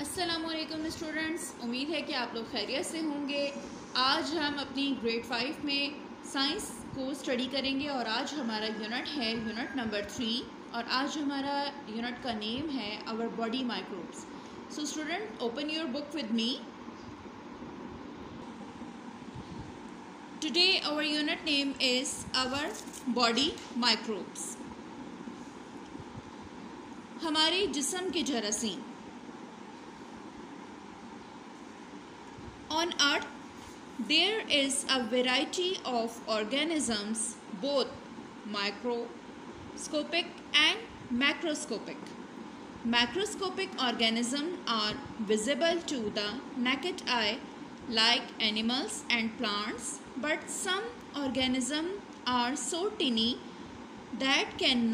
अस्सलामुअलैकुम स्टूडेंट्स, उम्मीद है कि आप लोग खैरियत से होंगे। आज हम अपनी ग्रेड 5 में साइंस को स्टडी करेंगे और आज हमारा यूनिट है यूनिट नंबर 3 और आज हमारा यूनिट का नेम है our body microbes. So student, open your book with me. Today our unit name is our body microbes. हमारे जिस्म के जरासीम। On Earth, there is a variety of organisms, both microscopic and macroscopic. Macroscopic organisms are visible to the naked eye, like animals and plants, but some organisms are so tiny that can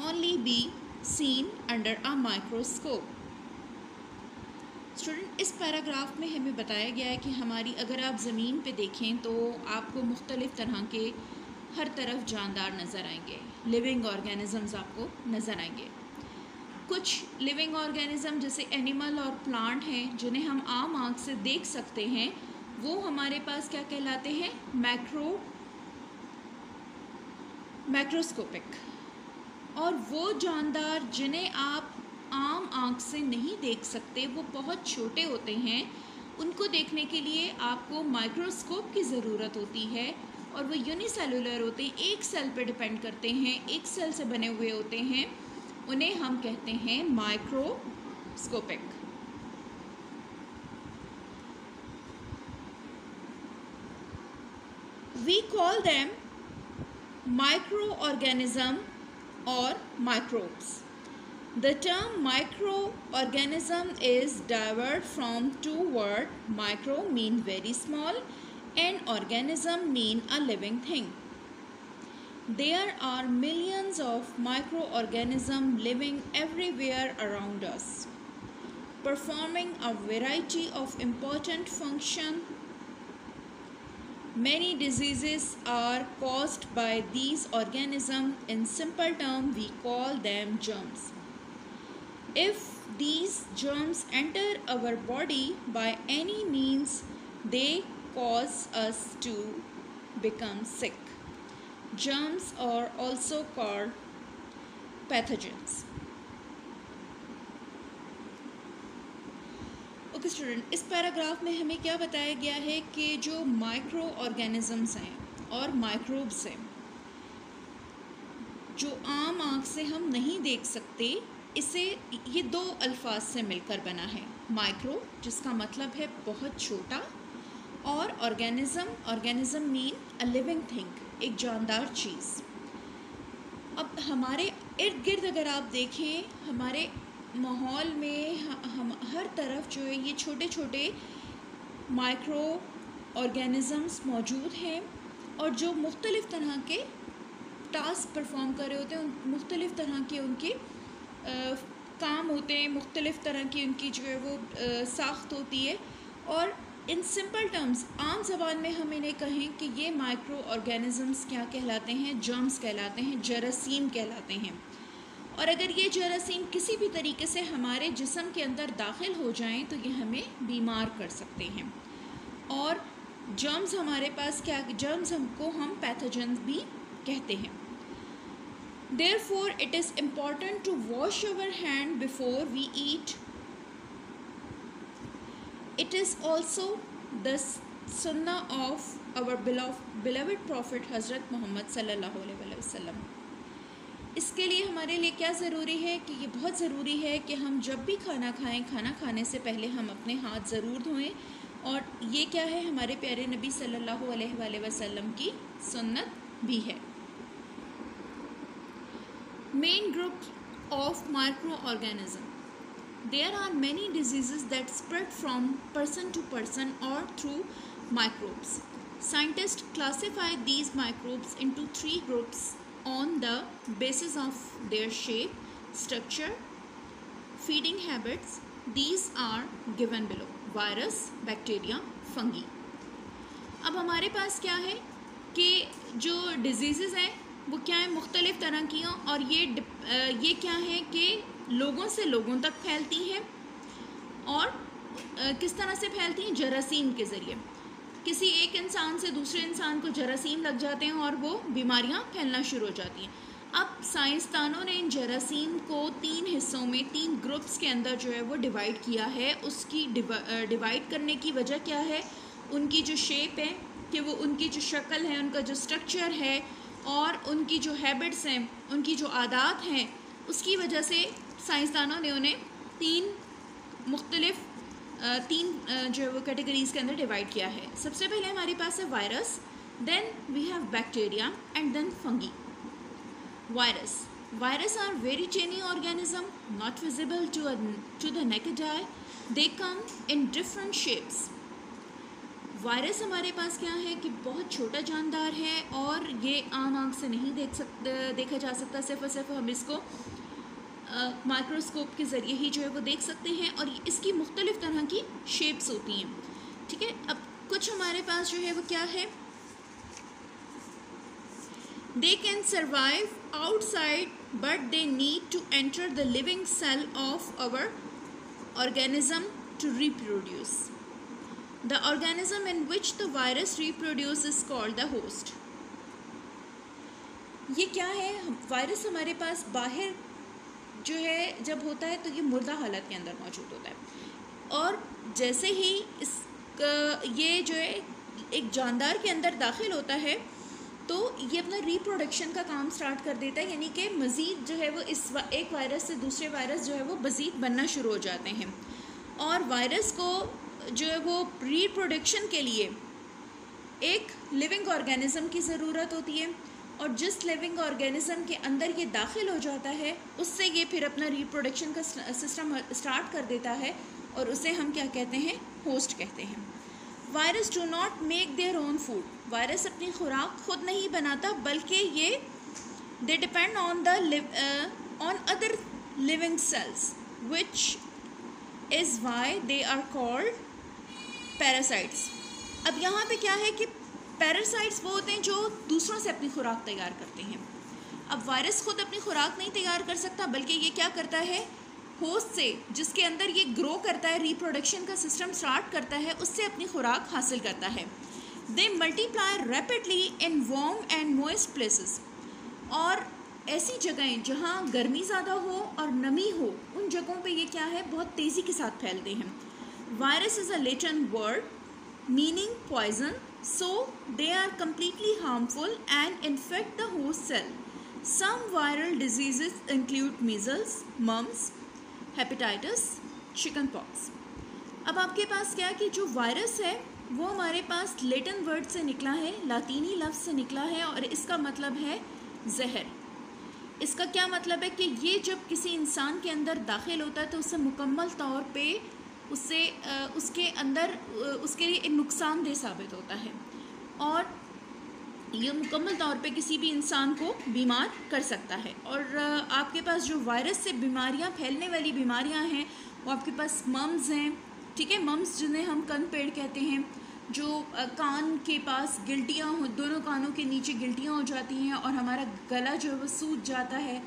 only be seen under a microscope. Student, इस paragraph में हमें बताया गया है कि हमारी अगर आप ज़मीन पे देखें तो आपको मुख्तलिफ़ तरह के हर तरफ जानदार नज़र आएंगे, लिविंग ऑर्गेनिज़म्स आपको नज़र आएंगे। कुछ लिविंग ऑर्गेनिज़म जैसे एनिमल और प्लांट हैं जिन्हें हम आम आँख से देख सकते हैं, वो हमारे पास क्या कहलाते हैं? मैक्रोस्कोपिक। और वो जानदार जिन्हें आप आम आँख से नहीं देख सकते, वो बहुत छोटे होते हैं, उनको देखने के लिए आपको माइक्रोस्कोप की ज़रूरत होती है और वो यूनिसेलुलर होते हैं, एक सेल पे डिपेंड करते हैं, एक सेल से बने हुए होते हैं, उन्हें हम कहते हैं microscopic. We call them micro organism और microbes. The term microorganism is derived from two words. Micro mean very small and organism mean a living thing. There are millions of microorganisms living everywhere around us, performing a variety of important functions. Many diseases are caused by these organisms. In simple terms, we call them germs. If these germs enter our body by any means, they cause us to become sick. Germs are also called pathogens. Okay student, इस paragraph में हमें क्या बताया गया है कि जो micro organisms हैं और माइक्रोब्स हैं, जो आम आँख से हम नहीं देख सकते, इसे ये दो अल्फाज से मिलकर बना है। माइक्रो जिसका मतलब है बहुत छोटा, और organism mean a living thing, एक जानदार चीज़। अब हमारे इर्द गिर्द अगर आप देखें, हमारे माहौल में हम हर तरफ जो है ये छोटे छोटे माइक्रो ऑर्गेनिजम्स मौजूद हैं और जो मुख्तलिफ़ तरह के टास्क परफॉर्म कर रहे होते हैं, मुख्तलिफ़ तरह के उनके काम होते हैं, मुख्तलिफ़ तरह की उनकी जो है वो साख्त होती है। और इन सिंपल टर्म्स, आम ज़बान में हम इन्हें कहें कि ये माइक्रो ऑर्गेनिजम्स क्या कहलाते हैं? जर्म्स कहलाते हैं, जरासीम कहलाते हैं। और अगर ये जरासीम किसी भी तरीके से हमारे जिस्म के अंदर दाखिल हो जाएं तो ये हमें बीमार कर सकते हैं। और जर्म्स हमारे पास क्या, जर्म्स हमको हम पैथोजेंस भी कहते हैं। Therefore, it is important to wash our hand before we eat. It is also the sunnah of our beloved Prophet Hazrat Muhammad sallallahu alaihi wasallam. इसके लिए हमारे लिए क्या ज़रूरी है कि ये बहुत ज़रूरी है कि हम जब भी खाना खाएं, खाना खाने से पहले हम अपने हाथ ज़रूर धोएं। और ये क्या है, हमारे प्यारे नबी सल्लल्लाहु अलैहि वसल्लम की सुन्नत भी है। Main group of microorganisms. There are many diseases that spread from person to person or through microbes. Scientists classify these microbes into three groups on the basis of their shape, structure, feeding habits. These are given below: virus, bacteria, fungi. अब हमारे पास क्या है कि जो diseases हैं वो क्या है, मुख्तलिफ़ तरह की हैं, और ये क्या है कि लोगों से लोगों तक फैलती हैं और किस तरह से फैलती हैं? जरासीम के ज़रिए। किसी एक इंसान से दूसरे इंसान को जरासीम लग जाते हैं और वो बीमारियां फैलना शुरू हो जाती हैं। अब साइंसदानों ने इन जरासीम को 3 हिस्सों में 3 ग्रुप्स के अंदर जो है वो डिवाइड किया है। उसकी डिवाइड करने की वजह क्या है? उनकी जो शेप है कि वो उनकी जो शक्ल है, उनका जो स्ट्रक्चर है और उनकी जो हैबिट्स हैं, उनकी जो आदात हैं, उसकी वजह से साइंसदानों ने उन्हें 3 मुख्तलिफ जो है वो कैटेगरीज़ के अंदर डिवाइड किया है। सबसे पहले हमारे पास है virus, then we have bacteria and then fungi. Virus are very tiny organism not visible to the naked eye, they come in different shapes. Virus हमारे पास क्या है कि बहुत छोटा जानदार है और ये आम आँख से नहीं देखा जा सकता, सिर्फ और सिर्फ हम इसको माइक्रोस्कोप के ज़रिए ही जो है वो देख सकते हैं और इसकी मुख्तलिफ़ तरह की शेप्स होती हैं। ठीक है, अब कुछ हमारे पास जो है वो क्या है? They can survive outside but they need to enter the living cell of our organism to reproduce. The organism in which the virus reproduce is called the host. ये क्या है? वायरस हमारे पास बाहर जो है जब होता है तो ये मुर्दा हालत के अंदर मौजूद होता है और जैसे ही ये जो है एक जानदार के अंदर दाखिल होता है तो ये अपना रिप्रोडक्शन का काम स्टार्ट कर देता है, यानी कि मज़ीद जो है वो एक वायरस से दूसरे वायरस जो है वो मज़ीद बनना शुरू हो जाते हैं। और वायरस को जो है वो रिप्रोडक्शन के लिए एक लिविंग ऑर्गेनिज्म की ज़रूरत होती है और जिस लिविंग ऑर्गेनिज्म के अंदर ये दाखिल हो जाता है उससे ये फिर अपना रिप्रोडक्शन का सिस्टम स्टार्ट कर देता है और उसे हम क्या कहते हैं? होस्ट कहते हैं। Virus do not make their own food. Virus अपनी खुराक खुद नहीं बनाता बल्कि ये they depend on other living cells which is why they are called parasites. अब यहाँ पे क्या है कि पैरासाइट्स वो होते हैं जो दूसरों से अपनी खुराक तैयार करते हैं। अब वायरस खुद अपनी खुराक नहीं तैयार कर सकता बल्कि ये क्या करता है? होस्ट से, जिसके अंदर ये ग्रो करता है, रिप्रोडक्शन का सिस्टम स्टार्ट करता है, उससे अपनी खुराक हासिल करता है। दे multiply rapidly in warm and moist places. और ऐसी जगहें जहाँ गर्मी ज़्यादा हो और नमी हो, उन जगहों पे ये क्या है? बहुत तेज़ी के साथ फैलते हैं। Virus is a Latin word meaning poison, so they are completely harmful and infect the host cell. Some viral diseases include measles, mumps, hepatitis, chickenpox. अब आपके पास क्या कि जो वायरस है वो हमारे पास लैटिन वर्ड से निकला है, लातीनी लफ्ज़ से निकला है और इसका मतलब है जहर। इसका क्या मतलब है कि ये जब किसी इंसान के अंदर दाखिल होता है तो उससे मुकम्मल तौर पे उसके अंदर उसके लिए एक नुकसानदेह साबित होता है और ये मुकम्मल तौर पे किसी भी इंसान को बीमार कर सकता है। और आपके पास जो वायरस से बीमारियां फैलने वाली बीमारियां हैं वो आपके पास मम्स हैं। ठीक है, मम्स जिन्हें हम कन पेड़ कहते हैं, जो कान के पास गिल्टियाँ हो, दोनों कानों के नीचे गिल्टियाँ हो जाती हैं और हमारा गला जो है वो सूज जाता है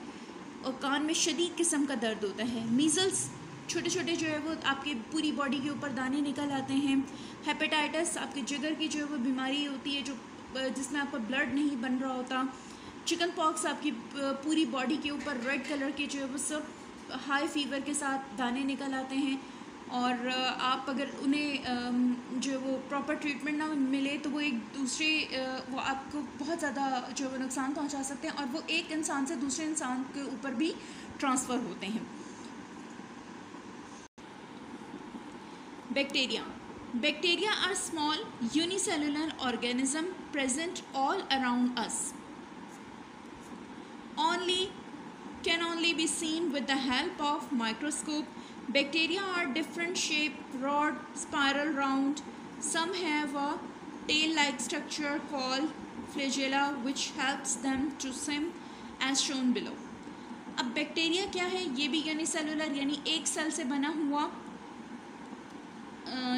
और कान में शदीद किस्म का दर्द होता है। मीज़ल्स, छोटे छोटे जो है वो आपके पूरी बॉडी के ऊपर दाने निकल आते हैं। हेपेटाइटिस, आपके जिगर की जो है वो बीमारी होती है जिसमें आपका ब्लड नहीं बन रहा होता। चिकन पॉक्स, आपकी पूरी बॉडी के ऊपर रेड कलर के जो है वो सब हाई फीवर के साथ दाने निकल आते हैं और आप अगर उन्हें जो है वो प्रॉपर ट्रीटमेंट ना मिले तो वो एक दूसरे वो आपको बहुत ज़्यादा जो है वो नुकसान पहुंचा सकते हैं और वो एक इंसान से दूसरे इंसान के ऊपर भी ट्रांसफ़र होते हैं। Bacteria are small unicellular organism present all around us. Can only be seen with the help of microscope. Bacteria are different shape, rod, spiral, round. Some have a tail-like structure called flagella which helps them to swim as shown below. अब bacteria क्या है? ये भी unicellular यानी एक cell से बना हुआ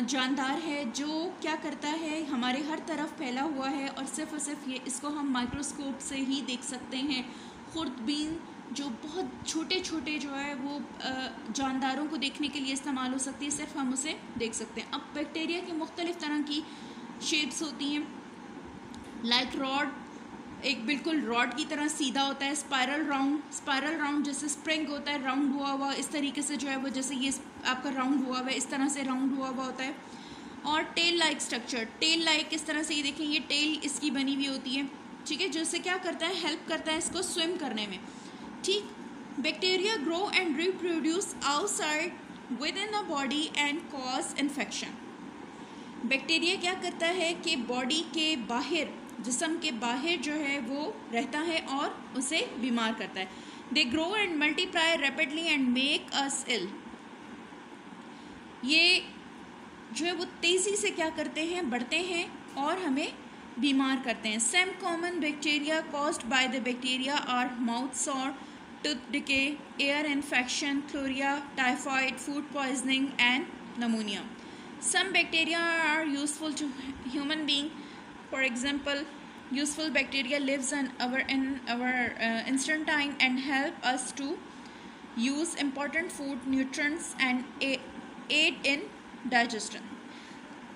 जानदार है जो क्या करता है, हमारे हर तरफ फैला हुआ है और सिर्फ ये इसको हम माइक्रोस्कोप से ही देख सकते हैं। खुर्दबीन जो बहुत छोटे छोटे जो है वो जानदारों को देखने के लिए इस्तेमाल हो सकती है, सिर्फ हम उसे देख सकते हैं। अब बैक्टीरिया की मुख्तलिफ़ तरह की शेप्स होती हैं, लाइक रॉड, एक बिल्कुल रॉड की तरह सीधा होता है, स्पायरल राउंड जैसे स्प्रिंग होता है राउंड हुआ हुआ, इस तरीके से जो है वो जैसे ये आपका राउंड हुआ हुआ है, इस तरह से राउंड हुआ हुआ होता है। और tail like structure, tail like इस तरह से, ये देखें ये टेल इसकी बनी हुई होती है, ठीक है, जिससे क्या करता है, हेल्प करता है इसको स्विम करने में, ठीक। Bacteria grow and reproduce outside with in the body and cause infection. Bacteria क्या करता है कि बॉडी के बाहर, जिस्म के बाहर जो है वो रहता है और उसे बीमार करता है। They grow and multiply rapidly and make us ill. ये जो है वो तेज़ी से क्या करते हैं, बढ़ते हैं और हमें बीमार करते हैं। Some common bacteria caused by the bacteria are mouth sore, tooth decay, ear infection, cholera, typhoid, food poisoning and pneumonia. Some bacteria are useful to human being. For example, useful bacteria lives in our intestine and help us to use important food, nutrients and aid in digestion.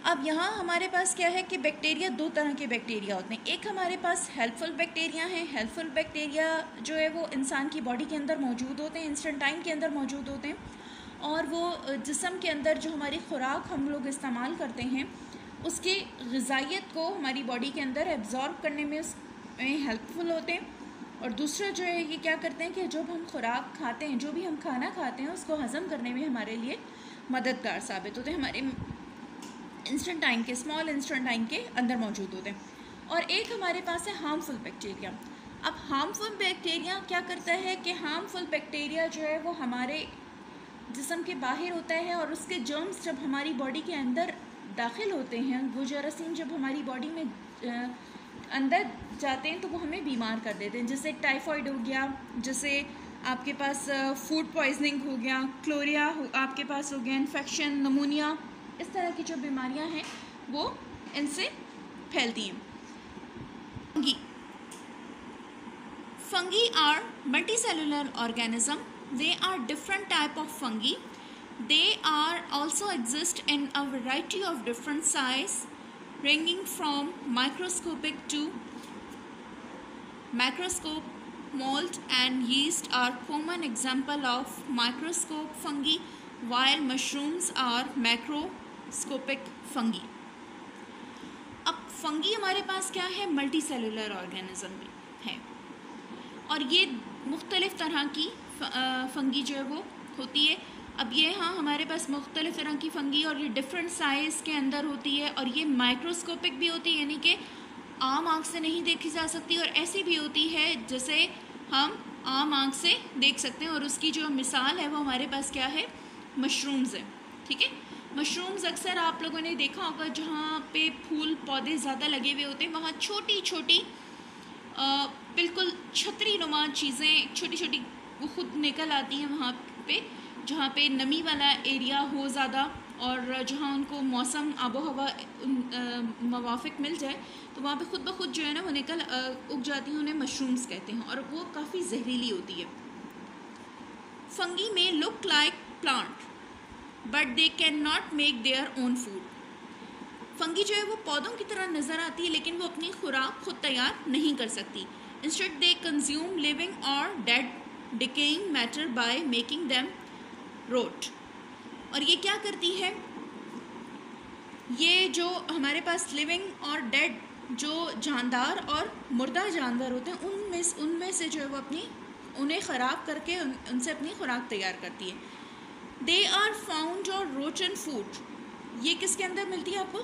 अब यहाँ हमारे पास क्या है कि bacteria, दो तरह के बैक्टीरिया होते हैं। एक हमारे पास हेल्पफुल बैक्टीरिया हैं। हेल्पफुल बैक्टीरिया जो है वो इंसान की बॉडी के अंदर मौजूद होते हैं, इंस्टेंटाइन के अंदर मौजूद होते हैं, और वो जिस्म के अंदर जो हमारी खुराक हम लोग इस्तेमाल करते हैं उसकी ग़िज़ाइयत को हमारी बॉडी के अंदर एब्ज़ॉर्ब करने में हेल्पफुल होते हैं। और दूसरा जो है ये क्या करते हैं कि जब हम खुराक खाते हैं, जो भी हम खाना खाते हैं उसको हज़म करने में हमारे लिए मददगार साबित होते हैं, हमारे इंस्टेंटाइन के, स्मॉल इंस्टेंटाइन के अंदर मौजूद होते हैं। और एक हमारे पास है हार्मफुल बैक्टीरिया। अब हार्मफुल बैक्टीरिया क्या करता है कि हार्मफुल बैक्टीरिया जो है वो हमारे जिस्म के बाहर होता है और उसके जर्म्स जब हमारी बॉडी के अंदर दाखिल होते हैं, वो जरासीम जब हमारी बॉडी में अंदर जाते हैं तो वो हमें बीमार कर देते हैं। जैसे टाइफाइड हो गया, जैसे आपके पास फूड पॉइजनिंग हो गया, क्लोरिया आपके पास हो गया, इन्फेक्शन, नमोनिया, इस तरह की जो बीमारियां हैं वो इनसे फैलती हैं। Fungi are multicellular organism. They are different type of fungi. They are also exist in a variety of different size, ranging from microscopic to macroscopic. Mold and yeast are common example of microscopic fungi, while mushrooms are macroscopic fungi. अब fungi हमारे पास क्या है, multi cellular organism है, और ये मुख्तलिफ़ तरह की फंगी जो है वो होती है। अब ये हाँ हमारे पास मुख्तलिफ़ तरह की फंगी और ये डिफरेंट साइज़ के अंदर होती है, और ये माइक्रोस्कोपिक भी होती है, यानी कि आम आँख से नहीं देखी जा सकती, और ऐसी भी होती है जैसे हम आम आँख से देख सकते हैं। और उसकी जो मिसाल है वो हमारे पास क्या है, मशरूम्स है, ठीक है। मशरूम्स अक्सर आप लोगों ने देखा होगा जहाँ पे फूल पौधे ज़्यादा लगे हुए होते हैं, वहाँ छोटी छोटी बिल्कुल छतरी नुमा चीज़ें छोटी छोटी वो खुद निकल आती हैं वहाँ पे, जहाँ पे नमी वाला एरिया हो ज़्यादा और जहाँ उनको मौसम आबो हवा मुवाफिक मिल जाए तो वहाँ पे खुद ब खुद जो है ना वो निकल उग जाती हैं। उन्हें मशरूम्स कहते हैं और वो काफ़ी जहरीली होती है। फंगी में look like plant but they can not make their own food. Fungi जो है वो पौधों की तरह नज़र आती है लेकिन वो अपनी खुराक खुद तैयार नहीं कर सकती। इंस्टेड दे कंज्यूम लिविंग और dead decaying matter by making them rot. और ये क्या करती है, ये जो हमारे पास लिविंग और डेड जो जानदार और मुर्दा जानवर होते हैं उनमें से जो है वो उन्हें ख़राब करके उनसे अपनी खुराक तैयार करती है। दे आर फाउंड और रोटन फूड, ये किसके अंदर मिलती है आपको,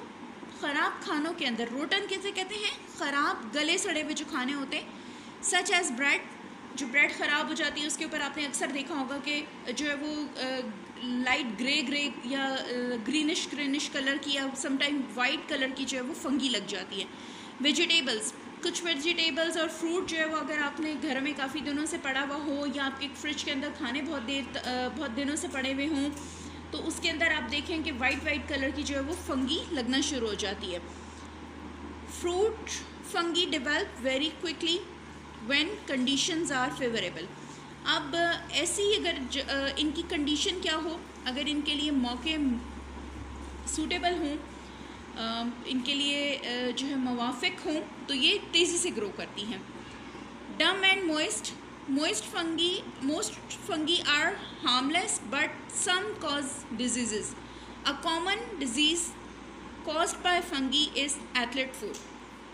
ख़राब खानों के अंदर। रोटन कैसे कहते हैं, ख़राब गले सड़े हुए जो खाने होते हैं, सच एज ब्रेड, जो ब्रेड ख़राब हो जाती है उसके ऊपर आपने अक्सर देखा होगा कि जो है वो लाइट ग्रे या ग्रीनिश कलर की या समटाइम वाइट कलर की जो है वो फंगी लग जाती है। वेजिटेबल्स, कुछ वेजिटेबल्स और फ्रूट जो है वो अगर आपने घर में काफ़ी दिनों से पड़ा हुआ हो या आपके फ्रिज के अंदर खाने बहुत दिनों से पड़े हुए हों तो उसके अंदर आप देखें कि वाइट कलर की जो है वो फंगी लगना शुरू हो जाती है। Fruit fungi develop very quickly when conditions are favourable. अब ऐसी अगर इनकी कंडीशन क्या हो, अगर इनके लिए मौके सूटेबल हों, इनके लिए जो है मुवाफिक हों, तो ये तेज़ी से ग्रो करती हैं। Damp and moist most fungi are harmless but some cause diseases. A common disease caused by fungi is athlete foot.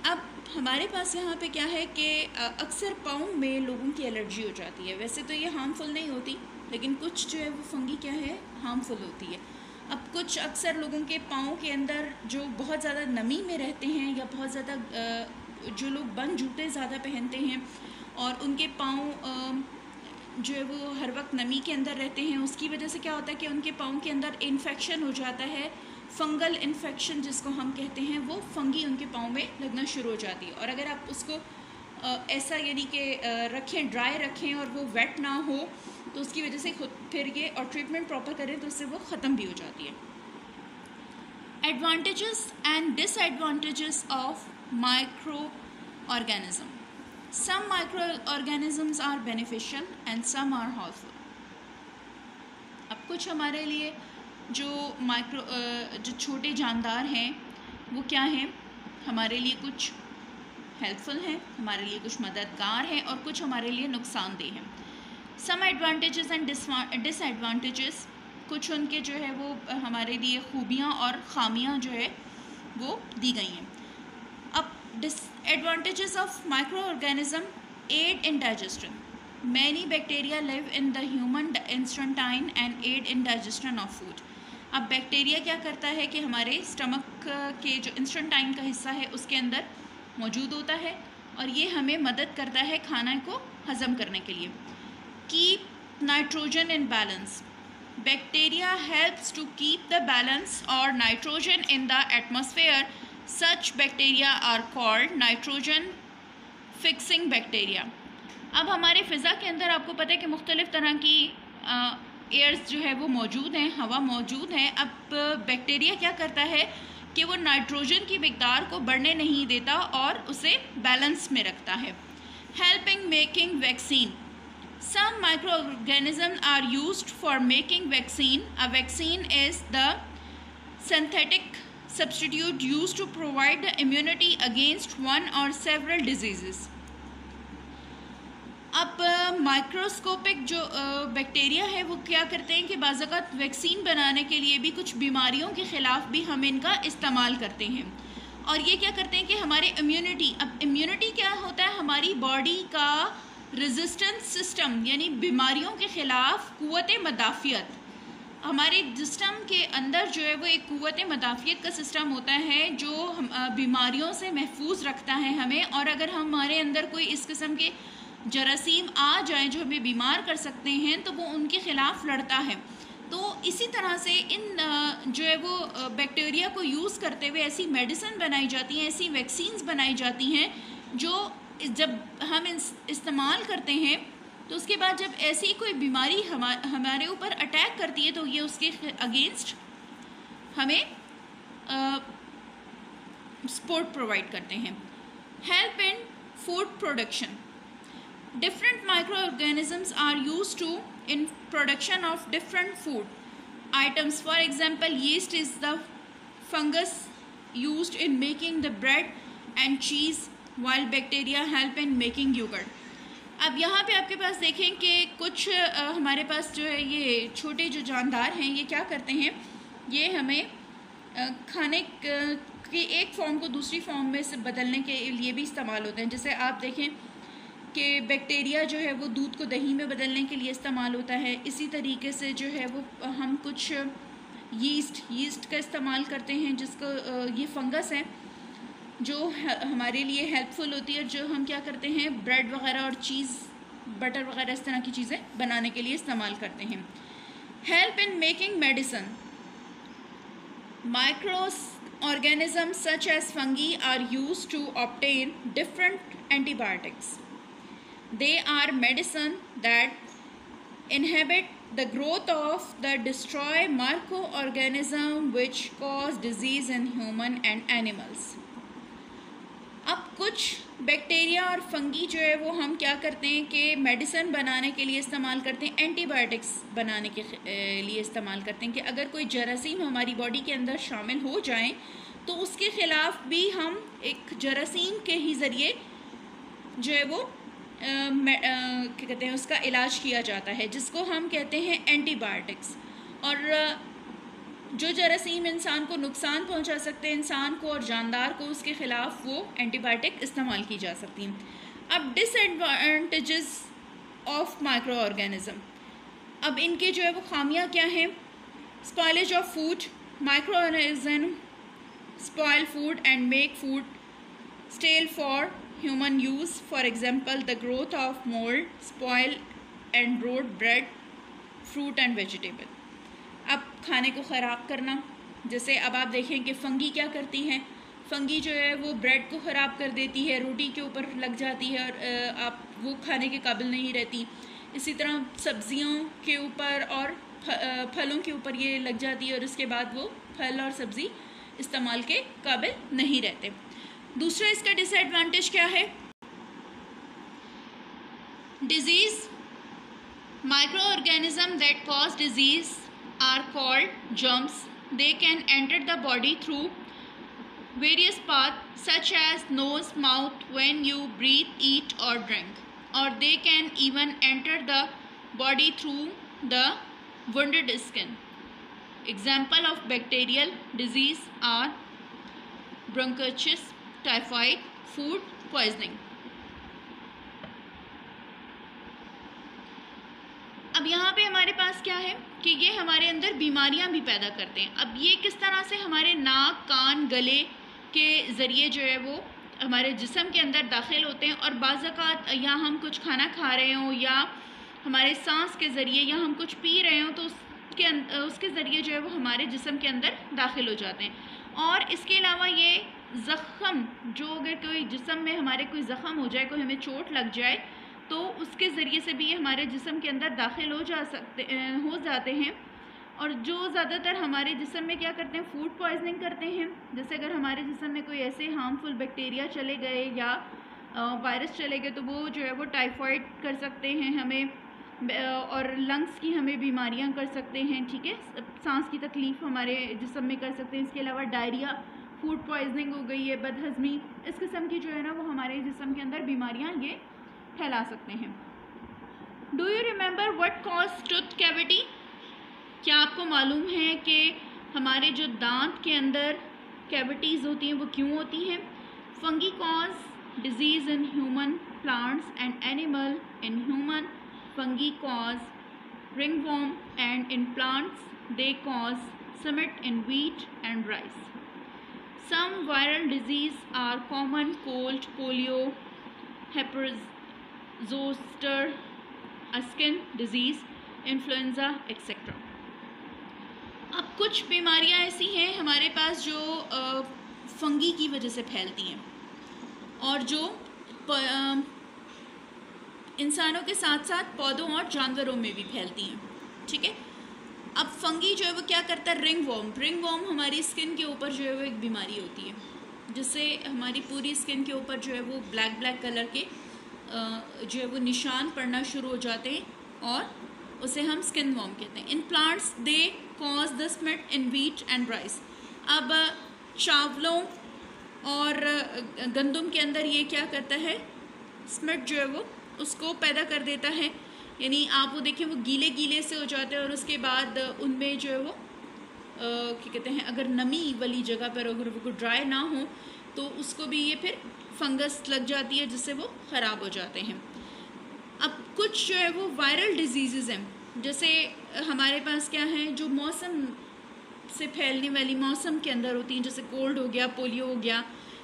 अब हमारे पास यहाँ पे क्या है कि अक्सर पाँव में लोगों की एलर्जी हो जाती है। वैसे तो ये हार्मफुल नहीं होती, लेकिन कुछ जो है वो फंगी क्या है, हार्मफुल होती है। अब कुछ अक्सर लोगों के पाँव के अंदर जो बहुत ज़्यादा नमी में रहते हैं, या बहुत ज़्यादा जो लोग बंद जूते ज़्यादा पहनते हैं और उनके पाँव जो है वो हर वक्त नमी के अंदर रहते हैं, उसकी वजह से क्या होता है कि उनके पाँव के अंदर इन्फेक्शन हो जाता है। फंगल इन्फेक्शन जिसको हम कहते हैं, वो फंगी उनके पाँव में लगना शुरू हो जाती है। और अगर आप उसको ऐसा यानी कि रखें, ड्राई रखें और वो वेट ना हो, तो उसकी वजह से खुद फिर ये और ट्रीटमेंट प्रॉपर करें तो उससे वो ख़त्म भी हो जाती है। Advantages and disadvantages of micro organism. Some micro organisms are beneficial and some are harmful. अब कुछ हमारे लिए जो छोटे जानदार हैं वो क्या हैं, हमारे लिए कुछ हेल्पफुल हैं, हमारे लिए कुछ मददगार हैं और कुछ हमारे लिए नुकसानदेह हैं। सम एडवांटेजेस एंड डिसएडवांटेजेस, कुछ उनके जो है वो हमारे लिए खूबियाँ और ख़ामियाँ जो है वो दी गई हैं। अब disadvantages of micro organism: aid in digestion. Many bacteria live in the human intestine and aid in digestion of food. अब बैक्टीरिया क्या करता है कि हमारे स्टमक के जो इंस्टेंटाइन का हिस्सा है उसके अंदर मौजूद होता है और ये हमें मदद करता है खाना को हज़म करने के लिए। Keep nitrogen in balance. Bacteria helps to keep the balance और nitrogen in the atmosphere. Such bacteria are called nitrogen fixing bacteria. अब हमारे फ़िज़ा के अंदर आपको पता है कि मुख्तलिफ़ तरह की एयर्स जो है वो मौजूद हैं, हवा मौजूद है। अब बैक्टीरिया क्या करता है कि वो नाइट्रोजन की मिक़दार को बढ़ने नहीं देता और उसे बैलेंस में रखता है। Helping making vaccine. Some micro organism are used for making vaccine. A vaccine is the synthetic substitute used to provide the immunity against one or several diseases. अब माइक्रोस्कोपिक जो बैक्टीरिया है वो क्या करते हैं कि बाज़ात वैक्सीन बनाने के लिए भी कुछ बीमारियों के ख़िलाफ़ भी हम इनका इस्तेमाल करते हैं। और ये क्या करते हैं कि हमारे इम्यूनिटी, अब इम्यूनिटी क्या होता है, हमारी बॉडी का रेजिस्टेंस सिस्टम, यानी बीमारियों के ख़िलाफ़ क़ुव्वत मदाफ़ियत। हमारे सिस्टम के अंदर जो है वो एक क़ुव्वत मदाफ़ियत का सिस्टम होता है जो बीमारियों से महफूज रखता है हमें। और अगर हमारे अंदर कोई इस किस्म के जरासीम आ जाएं जो हमें बीमार कर सकते हैं तो वो उनके ख़िलाफ़ लड़ता है। तो इसी तरह से इन जो है वो बैक्टीरिया को यूज़ करते हुए ऐसी मेडिसिन बनाई जाती हैं, ऐसी वैक्सीन्स बनाई जाती हैं जो जब हम इस्तेमाल करते हैं तो उसके बाद जब ऐसी कोई बीमारी हमारे ऊपर अटैक करती है तो ये उसके अगेंस्ट हमें सपोर्ट प्रोवाइड करते हैं। Help in food production. Different microorganisms are used to in production of different food items. For example, yeast is the fungus used in making the bread and cheese, while bacteria help in making yogurt. अब यहाँ पे आपके पास देखें कि कुछ हमारे पास जो है ये छोटे जो जानदार हैं ये क्या करते हैं, ये हमें खाने के एक फॉर्म को दूसरी फॉर्म में से बदलने के लिए भी इस्तेमाल होते हैं। जैसे आप देखें कि बैक्टीरिया जो है वो दूध को दही में बदलने के लिए इस्तेमाल होता है। इसी तरीके से जो है वो हम कुछ यीस्ट का इस्तेमाल करते हैं जिसको ये फंगस है जो हमारे लिए हेल्पफुल होती है, जो हम क्या करते हैं ब्रेड वगैरह और चीज़, बटर वगैरह इस तरह की चीज़ें बनाने के लिए इस्तेमाल करते हैं। Help in making medicine. Micro organisms such as fungi are used to obtain different antibiotics. They are medicine that inhibit the growth of the destroy microorganism which cause disease in human and animals. अब कुछ bacteria और fungi जो है वो हम क्या करते हैं कि मेडिसिन बनाने के लिए इस्तेमाल करते हैं, एंटीबायोटिक्स बनाने के लिए इस्तेमाल करते हैं कि अगर कोई जरासीम हमारी बॉडी के अंदर शामिल हो जाएं तो उसके ख़िलाफ़ भी हम एक जरासीम के ही ज़रिए जो है वो क्या कहते हैं उसका इलाज किया जाता है, जिसको हम कहते हैं एंटीबायोटिक्स। और जो जरासीम इंसान को नुकसान पहुंचा सकते हैं, इंसान को और जानदार को, उसके ख़िलाफ़ वो एंटीबायोटिक इस्तेमाल की जा सकती हैं। अब डिसएडवांटेजेस ऑफ माइक्रो ऑर्गेनिज़म, अब इनके जो है वो खामियां क्या हैं? Spoilage of food, micro organism spoil food and make food stale for human use, for example the growth of mould, spoil and rot bread, fruit and vegetable. अब खाने को ख़राब करना, जैसे अब आप देखें कि फंगी क्या करती हैं, फंगी जो है वो ब्रेड को ख़राब कर देती है, रोटी के ऊपर लग जाती है और आप वो खाने के काबिल नहीं रहती। इसी तरह सब्ज़ियों के ऊपर और फलों के ऊपर ये लग जाती है और उसके बाद वो फल और सब्ज़ी इस्तेमाल के काबिल नहीं रहते। दूसरा इसका डिसएडवांटेज क्या है? Disease, microorganisms that cause disease are called germs. They can enter the body through various paths such as nose, mouth, when you breathe, eat or drink, or they can even enter the body through the wounded skin. Example of bacterial disease are bronchitis, typhoid, food poisoning. अब यहाँ पे हमारे पास क्या है कि ये हमारे अंदर बीमारियाँ भी पैदा करते हैं। अब ये किस तरह से हमारे नाक, कान, गले के ज़रिए जो है वो हमारे जिस्म के अंदर दाखिल होते हैं, और बाज़ औक़ात या हम कुछ खाना खा रहे हों या हमारे सांस के ज़रिए या हम कुछ पी रहे हों तो उसके ज़रिए जो है वो हमारे जिस्म के अंदर दाखिल हो जाते हैं। और इसके अलावा ये ज़ख़म, जो अगर कोई जिस्म में हमारे कोई ज़ख़म हो जाए, कोई हमें चोट लग जाए तो उसके ज़रिए से भी ये हमारे जिस्म के अंदर दाखिल हो जाते हैं। और जो ज़्यादातर हमारे जिस्म में क्या करते हैं, फूड पॉइजनिंग करते हैं। जैसे अगर हमारे जिस्म में कोई ऐसे हार्मफुल बैक्टीरिया चले गए या वायरस चले गए तो वो जो है वो टाइफाइड कर सकते हैं हमें, और लंग्स की हमें बीमारियां कर सकते हैं, ठीक है, सांस की तकलीफ़ हमारे जिस्म में कर सकते हैं। इसके अलावा डायरिया, फूड पॉइजनिंग हो गई है, बदहज़मी, इस किस्म की जो है ना वो हमारे जिस्म के अंदर बीमारियाँ ये फैला सकते हैं। Do you remember what cause tooth cavity? क्या आपको मालूम है कि हमारे जो दांत के अंदर कैविटीज़ होती हैं वो क्यों होती हैं? Fungi cause disease in human, plants and animal. In human fungi cause ringworm and in plants they cause Schmitt in wheat and rice. Some viral diseases are common: cold, polio, zoster, a skin disease, influenza, etc. अब कुछ बीमारियां ऐसी हैं हमारे पास जो fungi की वजह से फैलती हैं और जो इंसानों के साथ साथ पौधों और जानवरों में भी फैलती हैं, ठीक है। अब फंगी जो है वो क्या करता है, रिंगवॉर्म हमारी स्किन के ऊपर जो है वो एक बीमारी होती है जिससे हमारी पूरी स्किन के ऊपर जो है वो ब्लैक कलर के जो है वो निशान पड़ना शुरू हो जाते हैं और उसे हम स्किन वॉर्म कहते हैं। In plants they cause the Schmitt in wheat and rice. अब चावलों और गंदम के अंदर ये क्या करता है, स्मिट जो है वो उसको पैदा कर देता है, यानी आप वो देखें वो गीले से हो जाते हैं और उसके बाद उनमें जो है वो क्या कहते हैं, अगर नमी वाली जगह पर अगर वो ड्राई ना हो तो उसको भी ये फिर फंगस लग जाती है जिससे वो ख़राब हो जाते हैं। अब कुछ जो है वो वायरल डिजीज़ हैं, जैसे हमारे पास क्या है जो मौसम से फैलने वाली, मौसम के अंदर होती हैं, जैसे कोल्ड हो गया, पोलियो हो गया,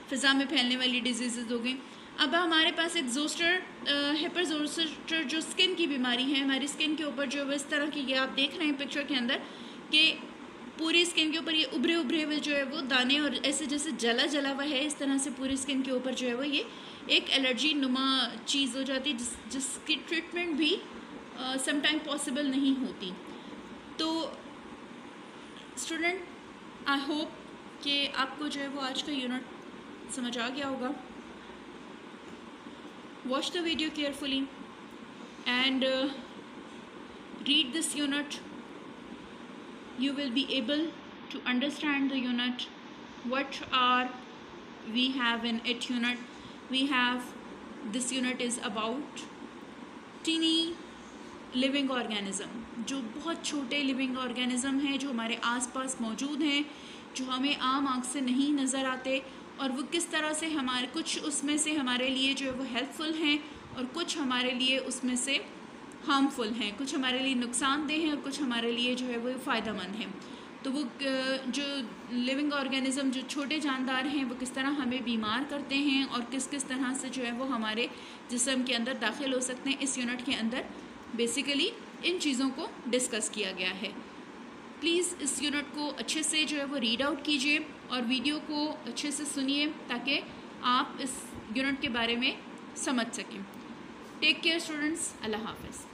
फ़िज़ा में फैलने वाली डिजीज़ हो गई। अब हमारे पास एक जोस्टर जोस्टर जो स्किन की बीमारी है, हमारी स्किन के ऊपर जो है इस तरह की, ये आप देख रहे हैं पिक्चर के अंदर कि पूरी स्किन के ऊपर ये उभरे हुए जो है वो दाने और ऐसे जैसे जला हुआ है, इस तरह से पूरी स्किन के ऊपर जो है वो ये एक एलर्जी नुमा चीज़ हो जाती है जिसकी ट्रीटमेंट भी समटाइम पॉसिबल नहीं होती। तो स्टूडेंट, आई होप कि आपको जो है वो आज का यूनिट समझ आ गया होगा। watch the video carefully and read this unit. You will be able to understand the unit, what are we have in it unit. We have, this unit is about teeny living organism, जो बहुत छोटे living organism हैं जो हमारे आसपास मौजूद हैं, जो हमें आम आँख से नहीं नज़र आते, और वो किस तरह से हमारे, कुछ उसमें से हमारे लिए जो है वो हेल्पफुल हैं और कुछ हमारे लिए उसमें से हार्मफुल हैं, कुछ हमारे लिए नुकसानदेह हैं और कुछ हमारे लिए जो है वो फ़ायदेमंद हैं। तो वो जो लिविंग ऑर्गेनिज़म, जो छोटे जानदार हैं, वो किस तरह हमें बीमार करते हैं और किस किस तरह से जो है वो हमारे जिस्म के अंदर दाखिल हो सकते हैं, इस यूनिट के अंदर बेसिकली इन चीज़ों को डिस्कस किया गया है। प्लीज़ इस यूनिट को अच्छे से जो है वो रीड आउट कीजिए और वीडियो को अच्छे से सुनिए ताकि आप इस यूनिट के बारे में समझ सकें। टेक केयर स्टूडेंट्स, अल्लाह हाफ़िज़।